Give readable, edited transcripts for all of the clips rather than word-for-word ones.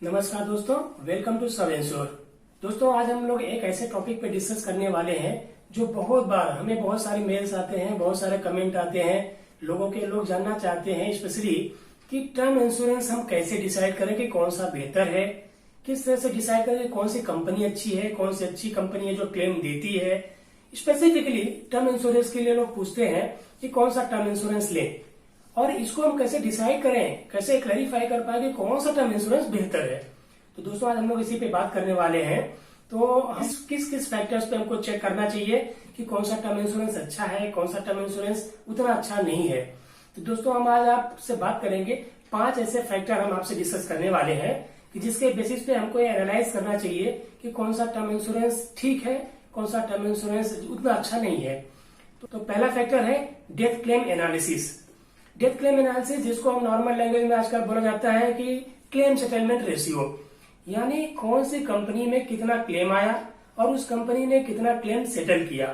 नमस्कार दोस्तों, welcome to सब इंश्योर। दोस्तों, आज हम लोग एक ऐसे टॉपिक पे डिस्कस करने वाले हैं जो बहुत बार हमें बहुत सारे मेल्स आते हैं, बहुत सारे कमेंट आते हैं, लोग जानना चाहते हैं स्पेशली कि टर्म इंश्योरेंस हम कैसे डिसाइड करें कि कौन सा बेहतर है, किस तरह से डिसाइड करें कि कौन सी कंपनी अच्छी है, कौन सी अच्छी कंपनी है जो क्लेम देती है। स्पेसिफिकली टर्म इंश्योरेंस के लिए लोग पूछते हैं कि कौन सा टर्म इंश्योरेंस लें और इसको हम कैसे डिसाइड करें, कैसे क्लैरिफाई कर पाए कि कौन सा टर्म इंश्योरेंस बेहतर है। तो दोस्तों, आज हम लोग इसी पे बात करने वाले हैं। तो हम किस किस फैक्टर्स पे हमको चेक करना चाहिए कि कौन सा टर्म इंश्योरेंस अच्छा है, कौन सा टर्म इंश्योरेंस उतना अच्छा नहीं है। तो दोस्तों, हम आज आपसे बात करेंगे 5 ऐसे फैक्टर हम आपसे डिस्कस करने वाले हैं कि जिसके बेसिस पे हमको ये एनालाइज करना चाहिए कि कौन सा टर्म इंश्योरेंस ठीक है, कौन सा टर्म इंश्योरेंस उतना अच्छा नहीं है। तो पहला फैक्टर है death claim analysis. Death claim analysis, जिसको हम नॉर्मल लैंग्वेज में आजकल बोला जाता है कि क्लेम सेटलमेंट रेशियो, यानी कौन सी कंपनी में कितना क्लेम आया और उस कंपनी ने कितना क्लेम सेटल किया।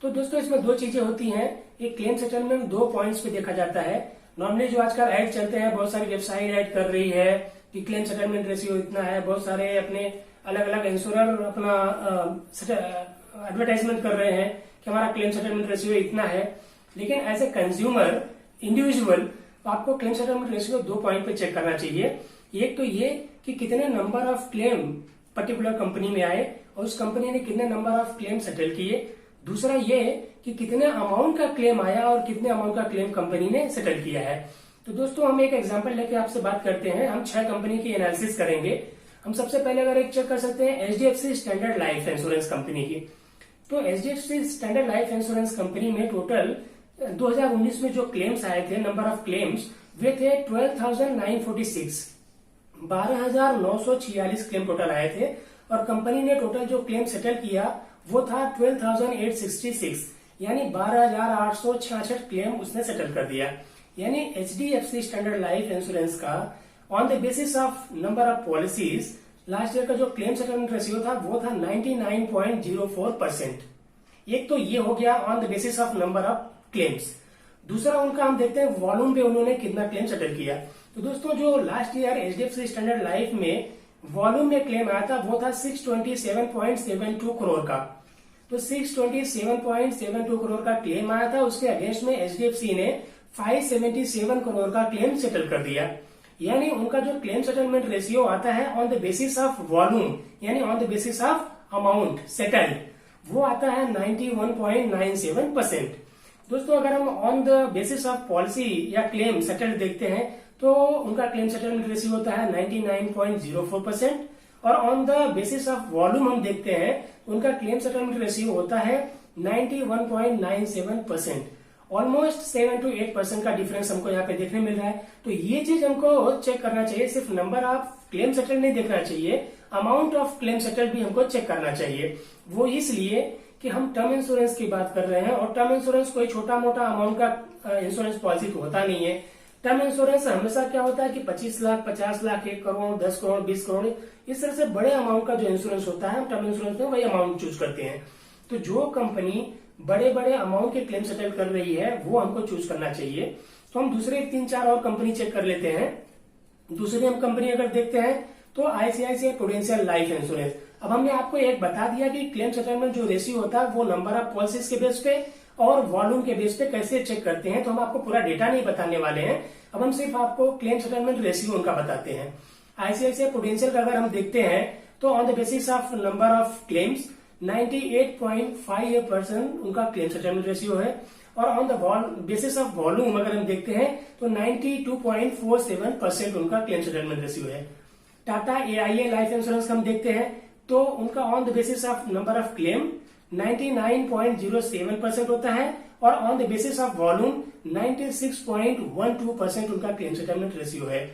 तो दोस्तों, इसमें 2 चीजें होती हैं। एक क्लेम सेटलमेंट 2 पॉइंट्स पे देखा जाता है। नॉर्मली जो आजकल ऐड चलते हैं, बहुत सारी वेबसाइट ऐड कर रही है कि क्लेम सेटलमेंट रेशियो इतना है, बहुत सारे अपने अलग अलग इंश्योरर अपना एडवर्टाइजमेंट कर रहे हैं कि हमारा क्लेम सेटलमेंट रेशियो इतना है। लेकिन एज ए कंज्यूमर इंडिविजुअल आपको क्लेम सेटलमेंट रेशियो 2 पॉइंट पे चेक करना चाहिए। एक तो ये कि कितने number of claim particular company में आए और उस कंपनी ने कितने नंबर ऑफ क्लेम सेटल किए। दूसरा ये कि कितने अमाउंट का क्लेम आया और कितने अमाउंट का क्लेम कंपनी ने सेटल किया है। तो दोस्तों, हम एक एग्जांपल लेके आपसे बात करते हैं। हम 6 कंपनी की एनालिसिस करेंगे। हम सबसे पहले अगर एक चेक कर सकते हैं HDFC standard life insurance company की। तो HDFC standard life insurance company में टोटल 2019 में जो क्लेम्स आए थे, नंबर ऑफ क्लेम्स वे थे 12,946, 12,946 क्लेम टोटल आए थे। और कंपनी ने टोटल जो क्लेम सेटल किया वो था 12,866, यानी 12,866 क्लेम उसने सेटल कर दिया। यानी एचडीएफसी स्टैंडर्ड लाइफ इंश्योरेंस का on the basis of number of policies last year का जो क्लेम सेटलमेंट रेशियो था वो था 99.04%। एक तो ये हो गया on the basis of number of claims. दूसरा उनका हम देखते हैं वॉल्यूम पे उन्होंने कितना क्लेम सेटल किया। तो दोस्तों, जो last year HDFC standard life में वॉल्यूम में क्लेम आया था वो था 627.72 करोड़ का। तो 627.72 करोड़ का क्लेम आया था, उसके अगेंस्ट में एचडीएफसी ने 577 करोड़ का क्लेम सेटल कर दिया। यानी उनका जो क्लेम सेटलमेंट रेशियो आता है on the basis of volume, यानी on the basis of amount settled, वो आता है 91.97%। दोस्तों, अगर हम on the basis of policy या क्लेम सेटल्ड देखते हैं तो उनका क्लेम सेटलमेंट रेशियो होता है 99.04%। और on the basis of volume हम देखते हैं उनका क्लेम सेटलमेंट रेशियो होता है 91.97%। ऑलमोस्ट 7 to 8% का डिफरेंस हमको यहाँ पे देखने मिल रहा है। तो ये चीज हमको चेक करना चाहिए। सिर्फ नंबर ऑफ क्लेम सेटल नहीं देखना चाहिए, अमाउंट ऑफ क्लेम सेटल भी हमको चेक करना चाहिए। वो इसलिए कि हम टर्म इंश्योरेंस की बात कर रहे हैं और टर्म इंश्योरेंस कोई छोटा मोटा अमाउंट का इंश्योरेंस पॉलिसी तो होता नहीं है। टर्म इंश्योरेंस हमेशा क्या होता है कि 25 लाख, 50 लाख, 1 करोड़, 10 करोड़, 20 करोड़, इस तरह से बड़े अमाउंट का जो इंश्योरेंस होता है हम टर्म इंश्योरेंस में वही अमाउंट चूज करते हैं। तो जो कंपनी बड़े बड़े अमाउंट के क्लेम सेटल कर रही है वो हमको चूज करना चाहिए। तो हम दूसरे 3-4 और कंपनी चेक कर लेते हैं। दूसरी हम कंपनी अगर देखते हैं तो आईसीआईसीआई प्रूडेंशियल लाइफ इंश्योरेंस। अब हमने आपको एक बता दिया कि क्लेम सेटलमेंट जो रेशियो होता है वो नंबर ऑफ पॉलिसीज के बेस पे और वॉल्यूम के बेस पे कैसे चेक करते हैं। तो हम आपको पूरा डेटा नहीं बताने वाले हैं, अब हम सिर्फ आपको क्लेम सेटलमेंट रेशियो उनका बताते हैं। आईसीआईसीआई प्रूडेंशियल का अगर हम देखते हैं तो on the basis of number of claims 98.58% उनका क्लेम सेटलमेंट रेशियो है। और on the basis of volume अगर हम देखते हैं तो 92.47% उनका क्लेम सेटलमेंट रेशियो है। टाटा एआईए लाइफ इंश्योरेंस हम देखते हैं तो उनका on the basis of number of claim 99.07% होता है और on the basis of volume 96.12% उनका क्लेम सेटलमेंट रेशियो है।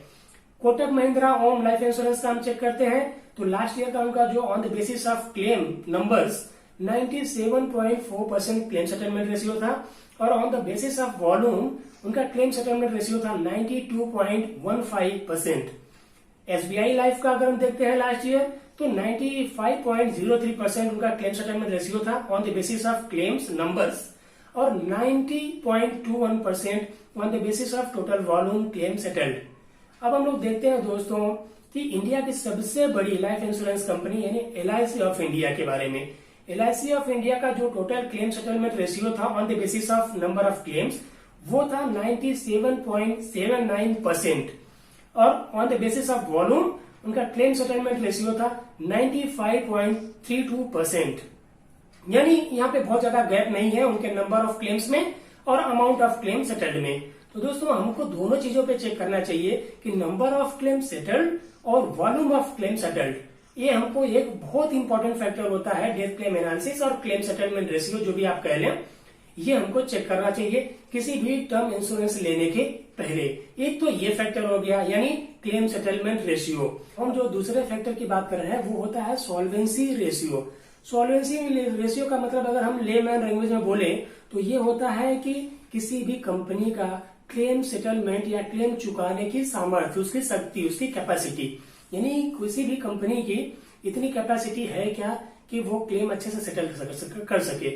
कोटक महिंद्रा ओम लाइफ इंश्योरेंस का हम चेक करते हैं तो लास्ट ईयर का उनका जो on the basis of claim numbers 97.4% claim settlement ratio था और on the basis of volume उनका क्लेम सेटलमेंट रेशियो था 92.15%। एसबीआई लाइफ का अगर हम देखते हैं लास्ट ईयर तो 95.03% उनका क्लेम सेटलमेंट रेशियो था on the basis of claims numbers और 90.21% on the basis of total volume claim settled. अब हम लोग देखते हैं दोस्तों कि इंडिया की सबसे बड़ी लाइफ इंश्योरेंस कंपनी यानी LIC ऑफ इंडिया के बारे में। LIC ऑफ इंडिया का जो टोटल क्लेम सेटलमेंट रेशियो था on the basis of number of claims वो था 97.79% और on the basis of volume उनका क्लेम सेटलमेंट रेशियो था 95.32%। यानी यहाँ पे बहुत ज्यादा गैप नहीं है उनके नंबर ऑफ क्लेम्स में और अमाउंट ऑफ क्लेम सेटल्ड में। तो दोस्तों हमको दोनों चीजों पे चेक करना चाहिए कि नंबर ऑफ क्लेम सेटल्ड और वॉल्यूम ऑफ क्लेम सेटल्ड, ये हमको एक बहुत इंपॉर्टेंट फैक्टर होता है डेथ क्लेम एनालिसिस और क्लेम सेटलमेंट रेशियो जो भी आप कह लें, ये हमको चेक करना चाहिए किसी भी टर्म इंश्योरेंस लेने के पहले। एक तो ये फैक्टर हो गया यानी क्लेम सेटलमेंट रेशियो। हम जो दूसरे फैक्टर की बात कर रहे हैं वो होता है सॉल्वेंसी रेशियो। सॉल्वेंसी रेशियो का मतलब अगर हम लेमैन लैंग्वेज में बोले तो ये होता है कि किसी भी कंपनी का क्लेम सेटलमेंट या क्लेम चुकाने की सामर्थ्य, उसकी शक्ति, उसकी कैपेसिटी, यानी किसी भी कंपनी की इतनी कैपेसिटी है क्या कि वो क्लेम अच्छे से सेटल कर सके।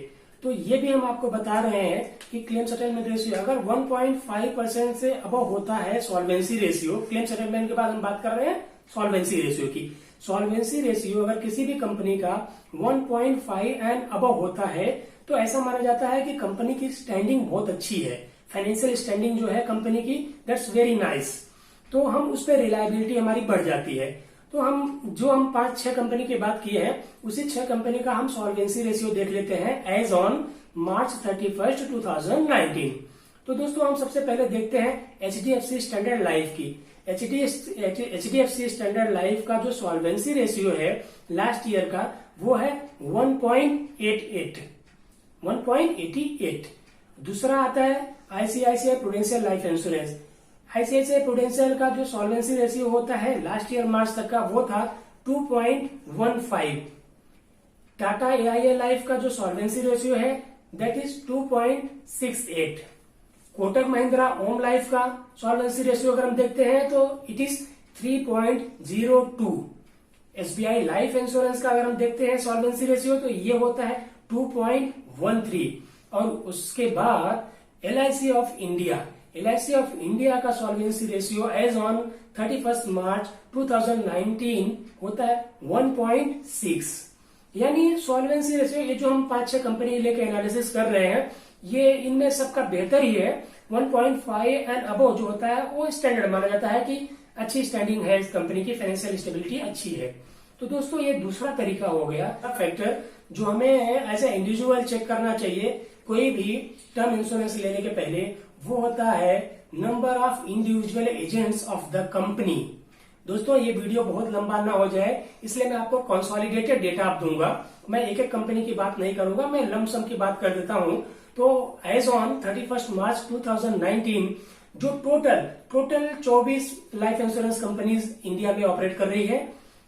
तो ये भी हम आपको बता रहे हैं कि क्लेम सेटलमेंट रेशियो अगर 1.5% से अबव होता है सॉल्वेंसी रेशियो, क्लेम सेटलमेंट के बाद हम बात कर रहे हैं सॉल्वेंसी रेशियो की। सॉल्वेंसी रेशियो अगर किसी भी कंपनी का 1.5 एंड अबव होता है तो ऐसा माना जाता है कि कंपनी की स्टैंडिंग बहुत अच्छी है, फाइनेंशियल स्टैंडिंग जो है कंपनी की दैट्स वेरी नाइस। तो हम उस पर रिलायबिलिटी हमारी बढ़ जाती है। तो हम 5-6 कंपनी की बात की है उसी 6 कंपनी का हम सॉल्वेंसी रेशियो देख लेते हैं एज ऑन मार्च 31, 2019। तो दोस्तों हम सबसे पहले देखते हैं HDFC स्टैंडर्ड लाइफ की। HDFC स्टैंडर्ड लाइफ का जो सॉल्वेंसी रेशियो है लास्ट ईयर का वो है 1.88। दूसरा आता है ICICI prudential life insurance. ICICI prudential का जो सॉल्वेंसी रेशियो होता है लास्ट ईयर मार्च तक का वो था 2.15। टाटा AIA लाइफ का जो सॉल्वेंसी रेशियो है दैट इज 2.68। कोटक महिंद्रा ओम लाइफ का सॉल्वेंसी रेशियो अगर हम देखते हैं तो it is 3.02। SBI life insurance का अगर हम देखते हैं सॉल्वेंसी रेशियो तो ये होता है 2.13। और उसके बाद LIC ऑफ इंडिया का सॉल्वेंसी रेशियो एज ऑन 31 मार्च 2019 होता है 1.6। यानी सॉल्वेंसी रेशियो ये जो हम 5-6 कंपनी लेके एनालिसिस कर रहे हैं ये इनमें सबका बेहतर ही है। 1.5 एंड अबव जो होता है वो स्टैंडर्ड माना जाता है कि अच्छी स्टैंडिंग है, इस कंपनी की फाइनेंशियल स्टेबिलिटी अच्छी है। तो दोस्तों ये दूसरा तरीका हो गया फैक्टर जो हमें एज ए इंडिविजुअल चेक करना चाहिए कोई भी टर्म इंश्योरेंस लेने के पहले, वो होता है number of individual agents of the company. दोस्तों ये वीडियो बहुत लंबा ना हो जाए इसलिए मैं आपको कंसोलिडेटेड डेटा आप दूंगा, मैं एक एक कंपनी की बात नहीं करूंगा, मैं लमसम की बात कर देता हूं। तो एज ऑन 31 मार्च 2019 जो total 24 life insurance companies India में ऑपरेट कर रही है,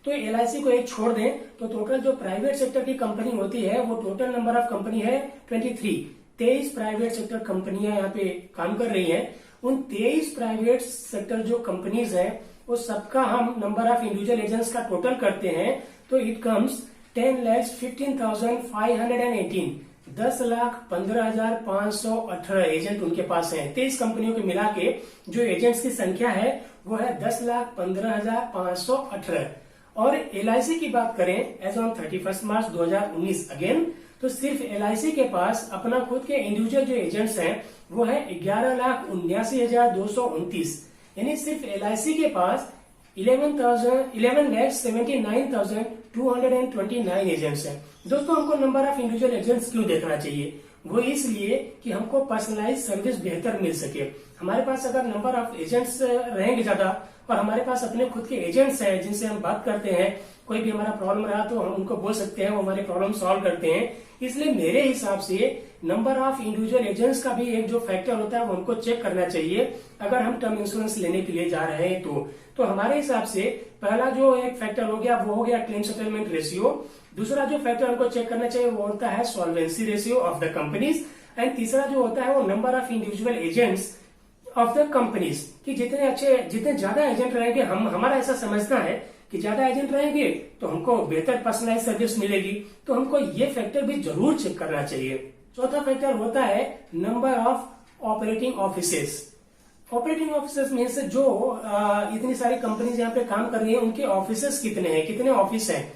तो LIC को एक छोड़ दें तो टोटल जो प्राइवेट सेक्टर की कंपनी होती है वो टोटल नंबर ऑफ कंपनी है 23 प्राइवेट सेक्टर कंपनियां यहाँ पे काम कर रही हैं। उन 23 प्राइवेट सेक्टर जो कंपनीज हैं वो सबका हम नंबर ऑफ इंडिविजुअल एजेंट्स का टोटल करते हैं तो इट कम्स 10,15,518। 10,15,518 एजेंट उनके पास हैं। 23 कंपनियों के मिला के जो एजेंट्स की संख्या है वो है 10,15,518। और LIC की बात करें एज ऑन 31 मार्च 2019 अगेन तो सिर्फ LIC के पास अपना खुद के इंडिविजुअल जो एजेंट्स हैं वो है 11,79,229। यानी सिर्फ LIC के पास 11,79,229 एजेंट्स हैं। दोस्तों हमको नंबर ऑफ इंडिविजुअल एजेंट्स क्यों देखना चाहिए? वो इसलिए कि हमको पर्सनलाइज सर्विस बेहतर मिल सके। हमारे पास अगर नंबर ऑफ एजेंट्स रहेंगे ज्यादा और हमारे पास अपने खुद के एजेंट्स हैं जिनसे हम बात करते हैं, कोई भी हमारा प्रॉब्लम रहा तो हम उनको बोल सकते हैं, वो हमारे प्रॉब्लम सॉल्व करते हैं। इसलिए मेरे हिसाब से नंबर ऑफ इंडिविजुअल एजेंट्स का भी एक जो फैक्टर होता है वो हमको चेक करना चाहिए अगर हम टर्म इंश्योरेंस लेने के लिए जा रहे हैं। तो हमारे हिसाब से पहला जो एक फैक्टर हो गया वो हो गया क्लेम सेटलमेंट रेशियो। दूसरा जो फैक्टर हमको चेक करना चाहिए वो होता है solvency ratio of the companies. And तीसरा जो होता है वो number of individual agents of the companies कि जितने ज्यादा एजेंट रहेंगे, हमारा ऐसा समझना है कि ज्यादा एजेंट रहेंगे तो हमको बेहतर पर्सनलाइज सर्विस मिलेगी। तो हमको ये फैक्टर भी जरूर चेक करना चाहिए। चौथा फैक्टर होता है number of operating offices. Operating officers में से जो इतनी सारी कंपनीज यहाँ पे काम कर रही है, उनके ऑफिसर्स कितने हैं, कितने ऑफिस हैं।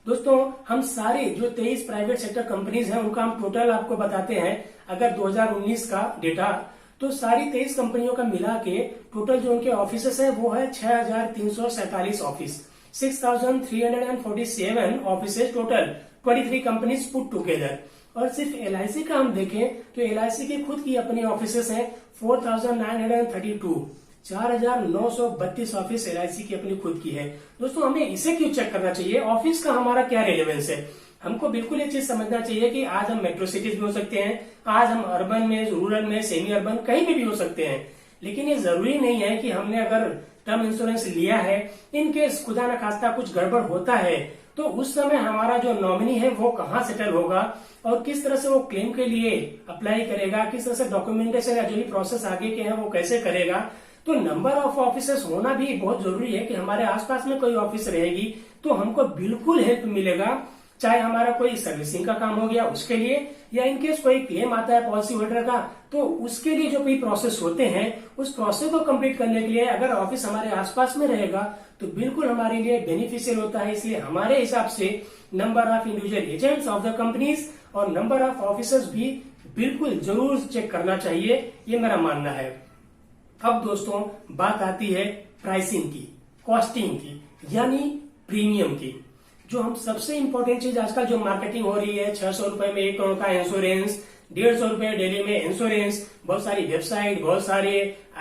दोस्तों हम सारी जो 23 प्राइवेट सेक्टर कंपनीज हैं उनका हम टोटल आपको बताते हैं। अगर 2019 का डेटा, तो सारी 23 कंपनियों का मिला के टोटल जो उनके ऑफिसेस है वो है 6347 office, 6347 offices total, 23 companies put together. और सिर्फ एलआईसी का हम देखें तो एलआईसी की खुद की अपनी ऑफिसेस हैं 4932, 4932 ऑफिस एलआईसी की अपनी खुद की है। दोस्तों हमें इसे क्यों चेक करना चाहिए, ऑफिस का हमारा क्या रेलेवेंस है। हमको बिल्कुल ये चीज समझना चाहिए कि आज हम मेट्रो सिटीज में हो सकते हैं, आज हम अर्बन में, रूरल में, सेमी अर्बन कहीं पे भी हो सकते हैं, लेकिन ये जरूरी नहीं है कि हमने अगर टर्म इंश्योरेंस लिया है, इनकेस खुदा न खास्ता कुछ गड़बड़ होता है तो उस समय हमारा जो नॉमिनी है वो कहाँ सेटल होगा और किस तरह से वो क्लेम के लिए अप्लाई करेगा, किस तरह से डॉक्यूमेंटेशन या जो भी प्रोसेस आगे के हैं वो कैसे करेगा। तो नंबर ऑफ ऑफिसर्स होना भी बहुत जरूरी है कि हमारे आसपास में कोई ऑफिस रहेगी तो हमको बिल्कुल हेल्प मिलेगा, चाहे हमारा कोई सर्विसिंग का काम हो गया उसके लिए, या इनकेस कोई क्लेम आता है पॉलिसी होल्डर का तो उसके लिए जो भी प्रोसेस होते हैं उस प्रोसेस को कंप्लीट करने के लिए अगर ऑफिस हमारे आसपास में रहेगा तो बिल्कुल हमारे लिए बेनिफिशियल होता है। इसलिए हमारे हिसाब से number of individual agents of the companies और नंबर ऑफ ऑफिसर्स भी बिल्कुल जरूर चेक करना चाहिए, ये मेरा मानना है। अब दोस्तों बात आती है प्राइसिंग की, कॉस्टिंग की, यानी प्रीमियम की। जो हम सबसे इंपॉर्टेंट चीज आजकल जो मार्केटिंग हो रही है, 600 रुपए में 1 करोड़ का इंश्योरेंस, 150 रुपए डेली में इंश्योरेंस, बहुत सारी वेबसाइट, बहुत सारे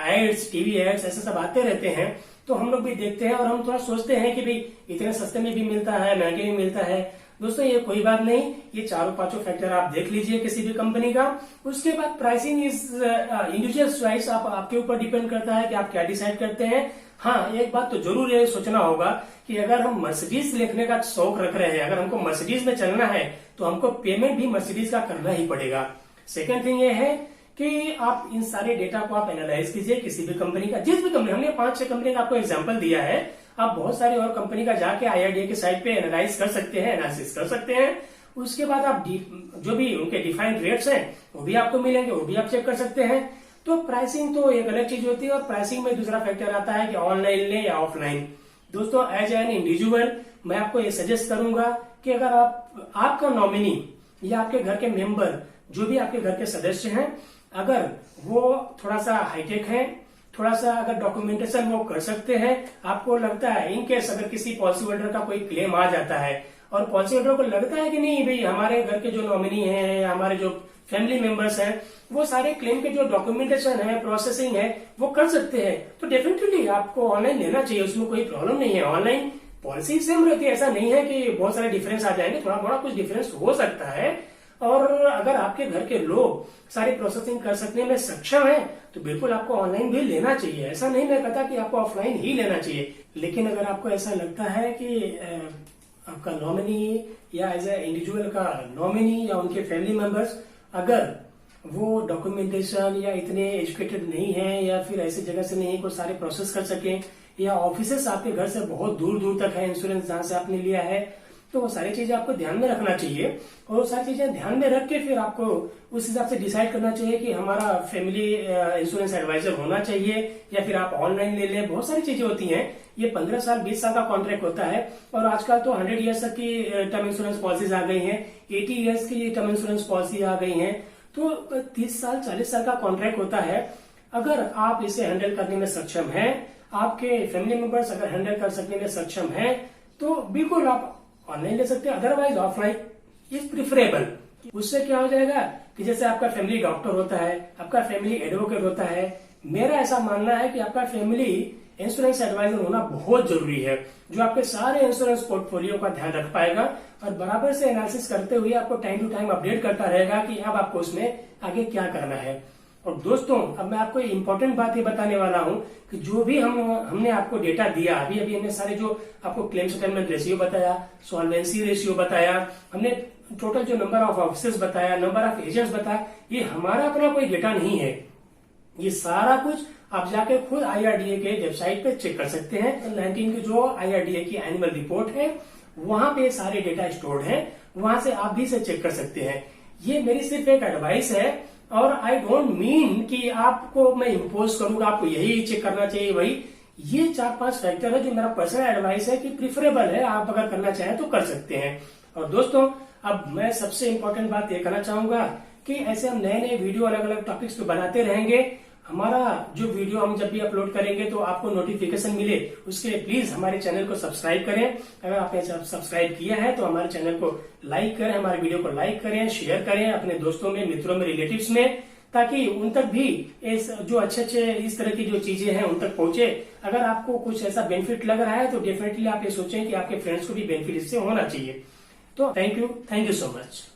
एड्स, टीवी एड्स ऐसे सब आते रहते हैं, तो हम लोग भी देखते हैं और हम थोड़ा सोचते हैं कि भाई इतने सस्ते में भी मिलता है, महंगे में मिलता है। दोस्तों ये कोई बात नहीं, ये चारों पांचों फैक्टर आप देख लीजिए किसी भी कंपनी का। उसके बाद प्राइसिंग इज इंडिविजुअल चॉइस, आपके ऊपर डिपेंड करता है कि आप क्या डिसाइड करते हैं। हाँ, एक बात तो जरूर ये सोचना होगा कि अगर हम मर्सिडीज लिखने का शौक रख रहे हैं, अगर हमको मर्सिडीज में चलना है तो हमको पेमेंट भी मर्सिडीज का करना ही पड़ेगा। सेकेंड थिंग ये है कि आप इन सारे डेटा को आप एनालाइज कीजिए, किसी भी कंपनी का, जिस भी कंपनी, हमने 5-6 कंपनी का आपको एग्जांपल दिया है, आप बहुत सारी और कंपनी का जाके IRDA की साइट पे एनालाइज कर सकते हैं, एनालिसिस कर सकते हैं। उसके बाद आप जो भी उनके डिफाइंड रेट्स हैं वो भी आपको मिलेंगे, वो भी आप चेक कर सकते हैं। तो प्राइसिंग तो एक अलग चीज होती है और प्राइसिंग में दूसरा फैक्टर आता है कि ऑनलाइन ले या ऑफलाइन। दोस्तों एज एन इंडिविजुअल मैं आपको ये सजेस्ट करूंगा कि अगर आपका नॉमिनी या आपके घर के मेंबर, जो भी आपके घर के सदस्य हैं, अगर वो थोड़ा सा हाईटेक है, थोड़ा सा अगर डॉक्यूमेंटेशन वो कर सकते हैं, आपको लगता है इनकेस अगर किसी पॉलिसी होल्डर का कोई क्लेम आ जाता है और पॉलिसी होल्डर को लगता है कि नहीं भाई हमारे घर के जो नॉमिनी हैं या हमारे जो फैमिली मेंबर्स हैं वो सारे क्लेम के जो डॉक्यूमेंटेशन है, प्रोसेसिंग है, वो कर सकते हैं, तो डेफिनेटली आपको ऑनलाइन लेना चाहिए, उसमें कोई प्रॉब्लम नहीं है। ऑनलाइन पॉलिसी सेम रहती है, ऐसा नहीं है कि बहुत सारे डिफरेंस आ जाएंगे, थोड़ा थोड़ा कुछ डिफरेंस हो सकता है। और अगर आपके घर के लोग सारी प्रोसेसिंग कर सकने में सक्षम है तो बिल्कुल आपको ऑनलाइन भी लेना चाहिए। ऐसा नहीं मैं कहता कि आपको ऑफलाइन ही लेना चाहिए, लेकिन अगर आपको ऐसा लगता है कि आपका नॉमिनी या एज ए इंडिविजुअल का नॉमिनी या उनके फैमिली मेंबर्स अगर वो डॉक्यूमेंटेशन या इतने एजुकेटेड नहीं है या फिर ऐसी जगह से नहीं को सारे प्रोसेस कर सके, या ऑफिसेस आपके घर से बहुत दूर दूर तक है इंश्योरेंस जहां से आपने लिया है, तो वो सारी चीजें आपको ध्यान में रखना चाहिए। और वो सारी चीजें ध्यान में रख के फिर आपको उस हिसाब से डिसाइड करना चाहिए कि हमारा फैमिली इंश्योरेंस एडवाइजर होना चाहिए या फिर आप ऑनलाइन ले लें। बहुत सारी चीजें होती हैं, ये 15 साल 20 साल का कॉन्ट्रैक्ट होता है और आजकल तो 100 ईयर्स तक की टर्म इंश्योरेंस पॉलिसीज आ गई हैं, 80 ईयर्स की टर्म इंश्योरेंस पॉलिसी आ गई है, तो 30 साल 40 साल का कॉन्ट्रैक्ट होता है। अगर आप इसे हैंडल करने में सक्षम हैं, आपके फैमिली मेंबर्स अगर हैंडल कर सकने में सक्षम हैं, तो बिल्कुल आप ऑनलाइन ले सकते हैं, अदरवाइज ऑफलाइन इज प्रिफरेबल। उससे क्या हो जाएगा कि जैसे आपका फैमिली डॉक्टर होता है, आपका फैमिली एडवोकेट होता है, मेरा ऐसा मानना है कि आपका फैमिली इंश्योरेंस एडवाइजर होना बहुत जरूरी है, जो आपके सारे इंश्योरेंस पोर्टफोलियो का ध्यान रख पाएगा और बराबर से एनालिसिस करते हुए आपको टाइम टू टाइम अपडेट करता रहेगा कि अब आपको उसमें आगे क्या करना है। और दोस्तों अब मैं आपको इम्पोर्टेंट बात ये बताने वाला हूं कि जो भी हमने आपको डेटा दिया, अभी अभी हमने सारे जो आपको क्लेम सेटलमेंट रेशियो बताया, सॉल्वेंसी रेशियो बताया, हमने टोटल जो नंबर ऑफ ऑफिसर्स बताया, नंबर ऑफ एजेंट्स बताया, ये हमारा अपना कोई डेटा नहीं है। ये सारा कुछ आप जाके खुद IRDA के वेबसाइट पे चेक कर सकते हैं। 19 की जो IRDA की एनुअल रिपोर्ट है वहां पे सारे डेटा स्टोर्ड है, वहां से आप भी इसे चेक कर सकते हैं। ये मेरी सिर्फ एक एडवाइस है और आई डोंट मीन कि आपको मैं इम्पोज करूंगा आपको यही चेक करना चाहिए वही। ये 4-5 फैक्टर है जो मेरा पर्सनल एडवाइस है कि प्रिफरेबल है, आप अगर करना चाहें तो कर सकते हैं। और दोस्तों अब मैं सबसे इम्पोर्टेंट बात ये कहना चाहूंगा कि ऐसे हम नए नए वीडियो अलग अलग टॉपिक्स पे बनाते रहेंगे। हमारा जो वीडियो हम जब भी अपलोड करेंगे तो आपको नोटिफिकेशन मिले, उसके लिए प्लीज हमारे चैनल को सब्सक्राइब करें। अगर आपने सब्सक्राइब किया है तो हमारे चैनल को लाइक करें, हमारे वीडियो को लाइक करें, शेयर करें अपने दोस्तों में, मित्रों में, रिलेटिव्स में, ताकि उन तक भी इस जो अच्छे इस तरह की जो चीजें हैं उन तक पहुंचे। अगर आपको कुछ ऐसा बेनिफिट लग रहा है तो डेफिनेटली आप ये सोचें कि आपके फ्रेंड्स को भी बेनिफिट इससे होना चाहिए। तो थैंक यू सो मच।